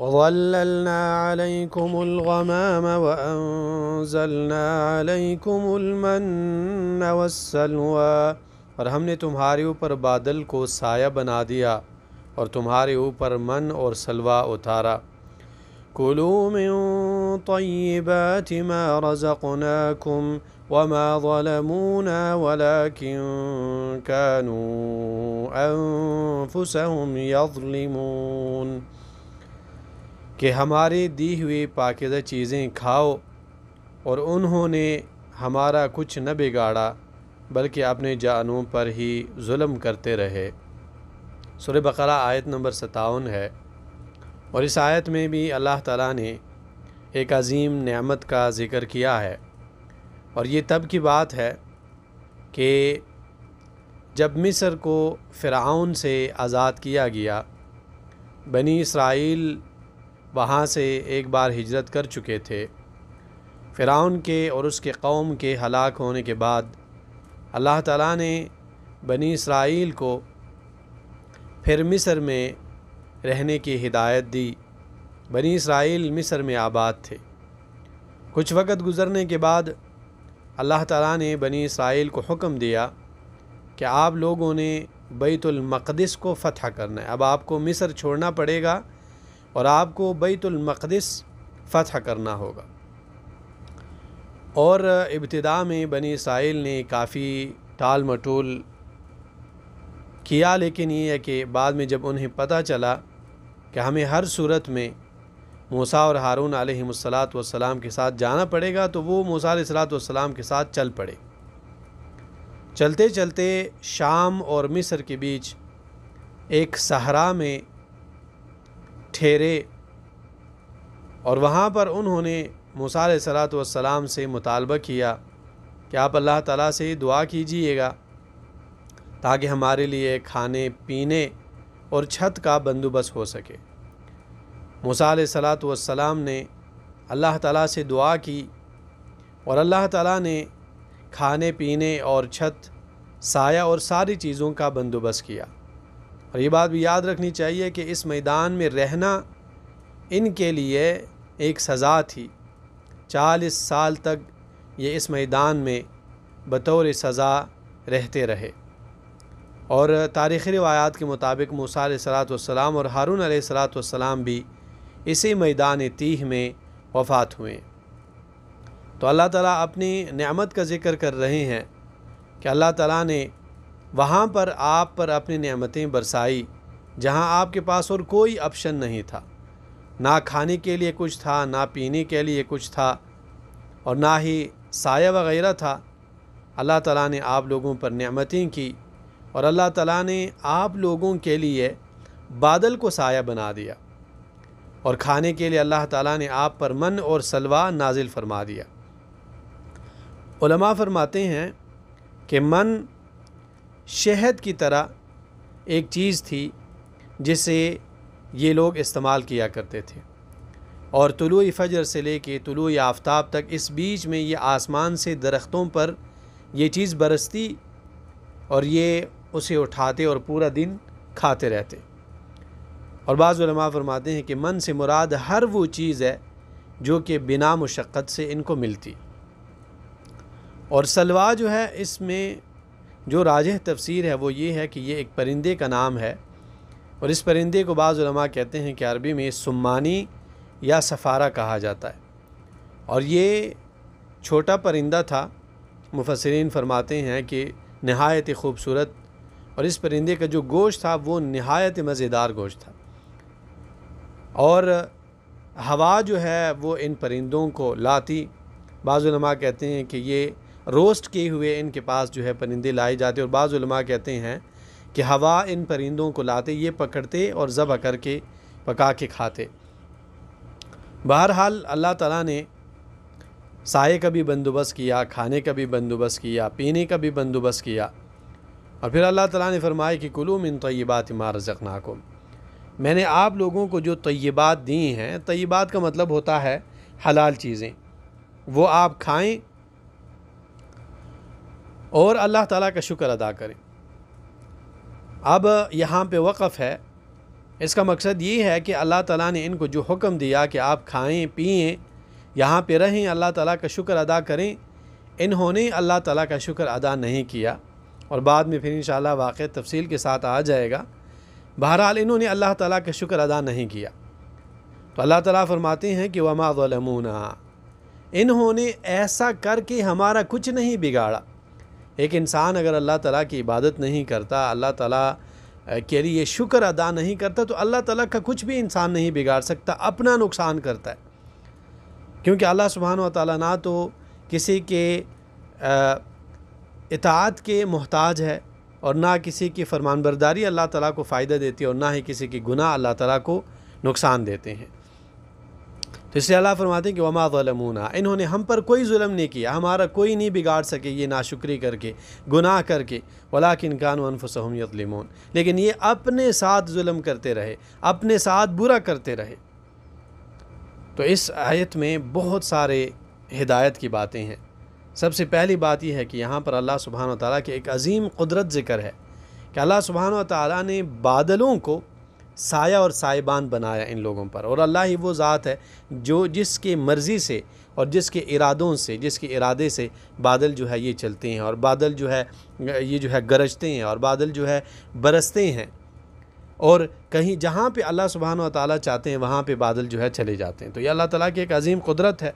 وَظَلَّلْنَا عَلَيْكُمُ الْغَمَامَ وَأَنزَلْنَا عَلَيْكُمُ الْمَنَّ وَالسَّلْوَىٰ، اور ہم نے تمہارے اوپر بادل کو سایہ بنا دیا اور تمہارے اوپر من اور سلوہ اتارا۔ كُلُوا مِن طَيِّبَاتِ مَا رَزَقْنَاكُمْ وَمَا ظَلَمُونَا وَلَكِن كَانُوا أَنفُسَهُمْ يَظْلِمُونَ، کہ ہمارے دی ہوئی پاکیزہ چیزیں کھاؤ، اور انہوں نے ہمارا کچھ نہ بگاڑا بلکہ اپنے جانوں پر ہی ظلم کرتے رہے۔ سورہ بقرہ آیت نمبر 57 ہے، اور اس آیت میں بھی اللہ تعالیٰ نے ایک عظیم نعمت کا ذکر کیا ہے، اور یہ تب کی بات ہے کہ جب مصر کو فرعون سے آزاد کیا گیا، بنی اسرائیل وہاں سے ایک بار ہجرت کر چکے تھے۔ فرعون کے اور اس کے قوم کے ہلاک ہونے کے بعد اللہ تعالیٰ نے بنی اسرائیل کو پھر مصر میں رہنے کی ہدایت دی۔ بنی اسرائیل مصر میں آباد تھے۔ کچھ وقت گزرنے کے بعد اللہ تعالیٰ نے بنی اسرائیل کو حکم دیا کہ آپ لوگوں نے بیت المقدس کو فتح کرنا ہے، اب آپ کو مصر چھوڑنا پڑے گا اور آپ کو بیت المقدس فتح کرنا ہوگا۔ اور ابتدا میں بنی اسرائیل نے کافی ٹال مٹول کیا، لیکن یہ ہے کہ بعد میں جب انہیں پتہ چلا کہ ہمیں ہر صورت میں موسیٰ اور ہارون علیہم السلام کے ساتھ جانا پڑے گا، تو وہ موسیٰ علیہ السلام کے ساتھ چل پڑے۔ چلتے چلتے شام اور مصر کے بیچ ایک صحرا میں ٹھہرے، اور وہاں پر انہوں نے موسیٰ علیہ السلام سے مطالبہ کیا کہ آپ اللہ تعالیٰ سے دعا کیجئے گا تاکہ ہمارے لیے کھانے پینے اور چھت کا بندوبست ہو سکے۔ موسیٰ علیہ السلام نے اللہ تعالیٰ سے دعا کی، اور اللہ تعالیٰ نے کھانے پینے اور چھت، سایہ اور ساری چیزوں کا بندوبست کیا۔ اور یہ بات بھی یاد رکھنی چاہیے کہ اس میدان میں رہنا ان کے لیے ایک سزا تھی۔ 40 سال تک یہ اس میدان میں بطور سزا رہتے رہے، اور تاریخی روایات کے مطابق موسیٰ علیہ السلام اور ہارون علیہ السلام بھی اسی میدان تیہ میں وفات ہوئے۔ تو اللہ تعالیٰ اپنی نعمت کا ذکر کر رہے ہیں کہ اللہ تعالیٰ نے وہاں پر آپ پر اپنی نعمتیں برسائی جہاں آپ کے پاس اور کوئی آپشن نہیں تھا، نہ کھانے کے لیے کچھ تھا، نہ پینے کے لیے کچھ تھا، اور نہ ہی سایہ وغیرہ تھا۔ اللہ تعالیٰ نے آپ لوگوں پر نعمتیں کی، اور اللہ تعالیٰ نے آپ لوگوں کے لیے بادل کو سایہ بنا دیا، اور کھانے کے لیے اللہ تعالیٰ نے آپ پر من اور سلوہ نازل فرما دیا۔ علماء فرماتے ہیں کہ من شہد کی طرح ایک چیز تھی جسے یہ لوگ استعمال کیا کرتے تھے، اور طلوع فجر سے لے کے طلوع آفتاب تک اس بیچ میں یہ آسمان سے درختوں پر یہ چیز برستی، اور یہ اسے اٹھاتے اور پورا دن کھاتے رہتے۔ اور بعض علماء فرماتے ہیں کہ من سے مراد ہر وہ چیز ہے جو کہ بنا مشقت سے ان کو ملتی۔ اور سلوہ جو ہے، اس میں جو راجح تفسیر ہے وہ یہ ہے کہ یہ ایک پرندے کا نام ہے، اور اس پرندے کو بعض علماء کہتے ہیں کہ عربی میں سمانی یا سفارہ کہا جاتا ہے، اور یہ چھوٹا پرندہ تھا۔ مفسرین فرماتے ہیں کہ نہایت خوبصورت، اور اس پرندے کا جو گوشت تھا وہ نہایت مزیدار گوشت تھا، اور ہوا جو ہے وہ ان پرندوں کو لاتی۔ بعض علماء کہتے ہیں کہ یہ روسٹ کیے ہوئے ان کے پاس جو ہے پرندے لائے جاتے، اور بعض علماء کہتے ہیں کہ ہوا ان پرندوں کو لاتے، یہ پکڑتے اور ذبح کر کے پکا کے کھاتے۔ بہرحال اللہ تعالیٰ نے سائے کا بھی بندوبست کیا، کھانے کا بھی بندوبست کیا، پینے کا بھی بندوبست کیا، اور پھر اللہ تعالیٰ نے فرمایا کہ کلوا من طیبات ما رزقناکم، میں نے آپ لوگوں کو جو طیبات دی ہیں، طیبات کا مطلب ہوتا ہے حلال چیزیں، وہ آپ کھائیں اور اللہ تعالیٰ کا شکر ادا کریں۔ اب یہاں پہ وقف ہے، اس کا مقصد یہ ہے کہ اللہ تعالیٰ نے ان کو جو حکم دیا کہ آپ کھائیں پئیں یہاں پہ رہیں اللہ تعالیٰ کا شکر ادا کریں، انہوں نے اللہ تعالیٰ کا شکر ادا نہیں کیا، اور بعد میں پھر انشاءاللہ واقع تفصیل کے ساتھ آ جائے گا۔ بہرحال انہوں نے اللہ تعالیٰ کا شکر ادا نہیں کیا، تو اللہ تعالیٰ فرماتے ہیں کہ وما ظلمونا، انہوں نے ایسا کر کے ہمارا کچھ نہیں بگاڑا۔ ایک انسان اگر اللہ تعالیٰ کی عبادت نہیں کرتا، اللہ تعالیٰ کے لیے شکر ادا نہیں کرتا، تو اللہ تعالیٰ کا کچھ بھی انسان نہیں بگاڑ سکتا، اپنا نقصان کرتا ہے، کیونکہ اللہ سبحانہ و تعالیٰ نہ تو کسی کے اطاعت کے محتاج ہے، اور نہ کسی کی فرمان برداری اللہ تعالیٰ کو فائدہ دیتی ہے، اور نہ ہی کسی کی گناہ اللہ تعالیٰ کو نقصان دیتے ہیں۔ تو اس لیے اللہ فرماتے ہیں کہ وما ظلمونا، انہوں نے ہم پر کوئی ظلم نہیں کیا، ہمارا کوئی نہیں بگاڑ سکے یہ ناشکری کر کے، گناہ کر کے، ولکن کانوا انفسہم یظلمون، لیکن یہ اپنے ساتھ ظلم کرتے رہے، اپنے ساتھ برا کرتے رہے۔ تو اس آیت میں بہت سارے ہدایت کی باتیں ہیں۔ سب سے پہلی بات یہ ہے کہ یہاں پر اللہ سبحانہ و تعالیٰ کی ایک عظیم قدرت ذکر ہے کہ اللہ سبحانہ و تعالیٰ نے بادلوں کو سایہ اور سائبان بنایا ان لوگوں پر، اور اللہ ہی وہ ذات ہے جو جس کی مرضی سے اور جس کے ارادوں سے، جس کے ارادے سے بادل جو ہے یہ چلتے ہیں، اور بادل جو ہے یہ جو ہے گرجتے ہیں، اور بادل جو ہے برستے ہیں، اور کہیں جہاں پہ اللہ سبحانہ و تعالیٰ چاہتے ہیں وہاں پہ بادل جو ہے چلے جاتے ہیں۔ تو یہ اللہ تعالیٰ کی ایک عظیم قدرت ہے۔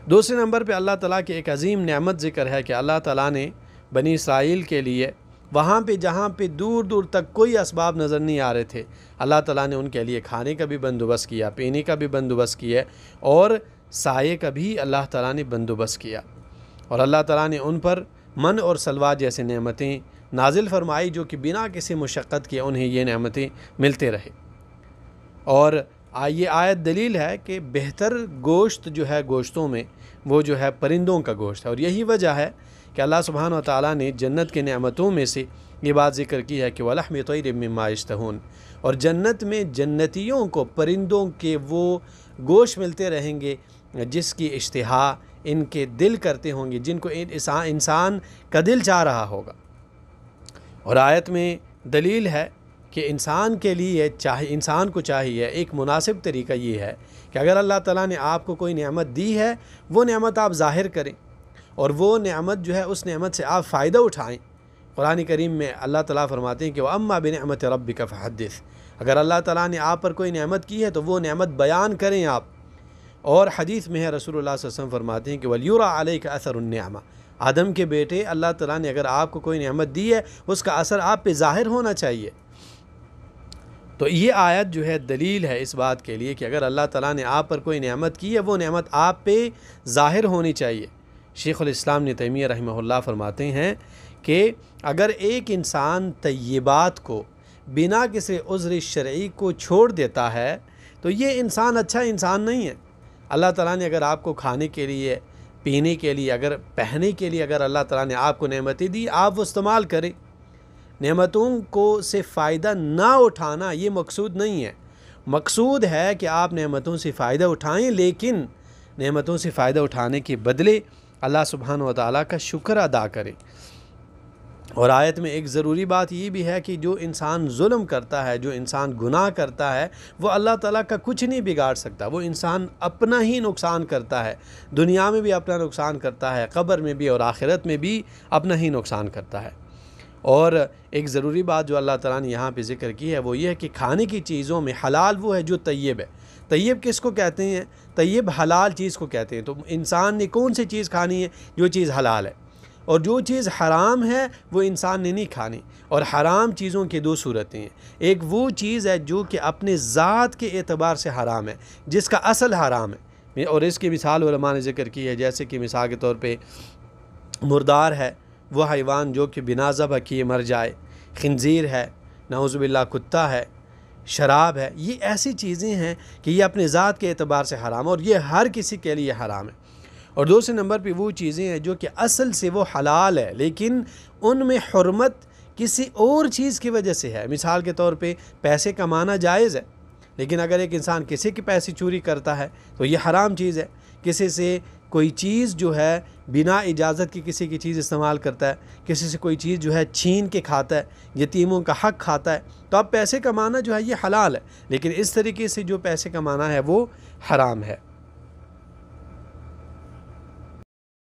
دوسرے نمبر پہ اللہ تعالیٰ کی ایک عظیم نعمت ذکر ہے کہ اللہ تعالیٰ نے بنی اسرائیل کے لیے وہاں پہ جہاں پہ دور دور تک کوئی اسباب نظر نہیں آ رہے تھے، اللہ تعالیٰ نے ان کے لیے کھانے کا بھی بندوبست کیا، پینے کا بھی بندوبست کیا، اور سائے کا بھی اللہ تعالیٰ نے بندوبست کیا، اور اللہ تعالیٰ نے ان پر من اور سلوہ جیسے نعمتیں نازل فرمائی جو کہ بنا کسی مشقت کے انہیں یہ نعمتیں ملتے رہے۔ اور یہ آیت دلیل ہے کہ بہتر گوشت جو ہے گوشتوں میں وہ جو ہے پرندوں کا گوشت ہے، اور یہی وجہ ہے کہ اللہ سبحانہ و تعالیٰ نے جنت کے نعمتوں میں سے یہ بات ذکر کی ہے کہ وَلَحْمِ طَيْرٍ مِّمَّا يَشْتَهُونَ، اور جنت میں جنتیوں کو پرندوں کے وہ گوشت ملتے رہیں گے جس کی اشتہا ان کے دل کرتے ہوں گے، جن کو انسان کا دل چاہ رہا ہوگا۔ اور آیت میں دلیل ہے کہ انسان کے لیے انسان کو چاہیے ایک مناسب طریقہ یہ ہے کہ اگر اللہ تعالیٰ نے آپ کو کوئی نعمت دی ہے وہ نعمت آپ ظاہر کریں، اور وہ نعمت جو ہے اس نعمت سے آپ فائدہ اٹھائیں۔ قرآن کریم میں اللہ تعالیٰ فرماتے ہیں کہ وَأَمَّا بِنِعْمَةِ رَبِّكَ فَحَدِّثْ، اگر اللہ تعالیٰ نے آپ پر کوئی نعمت کی ہے تو وہ نعمت بیان کریں آپ۔ اور حدیث میں ہے رسول اللہ صلی اللہ علیہ وسلم فرماتے ہیں کہ وَلْيُرَى عَلَيْكَ أَثَرُ النِّعْمَةِ، آدم کے بیٹے اللہ تعالیٰ نے اگر آپ کو کوئی نعمت دی ہے اس کا اثر آپ پہ ظاہر ہونا چاہیے۔ تو یہ آیت جو ہے دلیل ہے اس بات کے لیے کہ اگر اللہ تعالیٰ نے آپ پر کوئی نعمت کی ہے وہ نعمت آپ پہ ظاہر ہونی چاہیے۔ شیخ الاسلام ابن تیمیہ رحمہ اللہ فرماتے ہیں کہ اگر ایک انسان طیبات کو بنا کسی عذر شرعی کو چھوڑ دیتا ہے تو یہ انسان اچھا انسان نہیں ہے۔ اللہ تعالیٰ نے اگر آپ کو کھانے کے لیے، پینے کے لیے، اگر پہننے کے لیے اگر اللہ تعالیٰ نے آپ کو نعمتیں دی، آپ وہ استعمال کریں۔ نعمتوں کو سے فائدہ نہ اٹھانا یہ مقصود نہیں ہے، مقصود ہے کہ آپ نعمتوں سے فائدہ اٹھائیں، لیکن نعمتوں سے فائدہ اٹھانے کے بدلے اللہ سبحانہ و تعالیٰ کا شکر ادا کریں۔ اور آیت میں ایک ضروری بات یہ بھی ہے کہ جو انسان ظلم کرتا ہے، جو انسان گناہ کرتا ہے، وہ اللہ تعالیٰ کا کچھ نہیں بگاڑ سکتا، وہ انسان اپنا ہی نقصان کرتا ہے، دنیا میں بھی اپنا نقصان کرتا ہے، قبر میں بھی اور آخرت میں بھی اپنا ہی نقصان کرتا ہے۔ اور ایک ضروری بات جو اللہ تعالیٰ نے یہاں پہ ذکر کی ہے وہ یہ ہے کہ کھانے کی چیزوں میں حلال وہ ہے جو طیب ہے۔ طیب کس کو کہتے ہیں؟ طیب حلال چیز کو کہتے ہیں۔ تو انسان نے کون سی چیز کھانی ہے؟ جو چیز حلال ہے، اور جو چیز حرام ہے وہ انسان نے نہیں کھانی۔ اور حرام چیزوں کی دو صورتیں ہیں، ایک وہ چیز ہے جو کہ اپنے ذات کے اعتبار سے حرام ہے، جس کا اصل حرام ہے، اور اس کی مثال علماء نے ذکر کی ہے، جیسے کہ مثال کے طور پہ مردار ہے، وہ حیوان جو کہ بنا ذبح کیے مر جائے، خنزیر ہے، نعوذ باللہ کتا ہے، شراب ہے، یہ ایسی چیزیں ہیں کہ یہ اپنے ذات کے اعتبار سے حرام ہے اور یہ ہر کسی کے لیے حرام ہے۔ اور دوسرے نمبر پہ وہ چیزیں ہیں جو کہ اصل سے وہ حلال ہے لیکن ان میں حرمت کسی اور چیز کی وجہ سے ہے۔ مثال کے طور پہ پیسے کمانا جائز ہے لیکن اگر ایک انسان کسی کے پیسے چوری کرتا ہے تو یہ حرام چیز ہے. کسی سے کوئی چیز جو ہے بنا اجازت کی کسی کی چیز استعمال کرتا ہے، کسی سے کوئی چیز جو ہے چھین کے کھاتا ہے، یتیموں کا حق کھاتا ہے، تو اب پیسے کمانا جو ہے یہ حلال ہے، لیکن اس طریقے سے جو پیسے کمانا ہے وہ حرام ہے.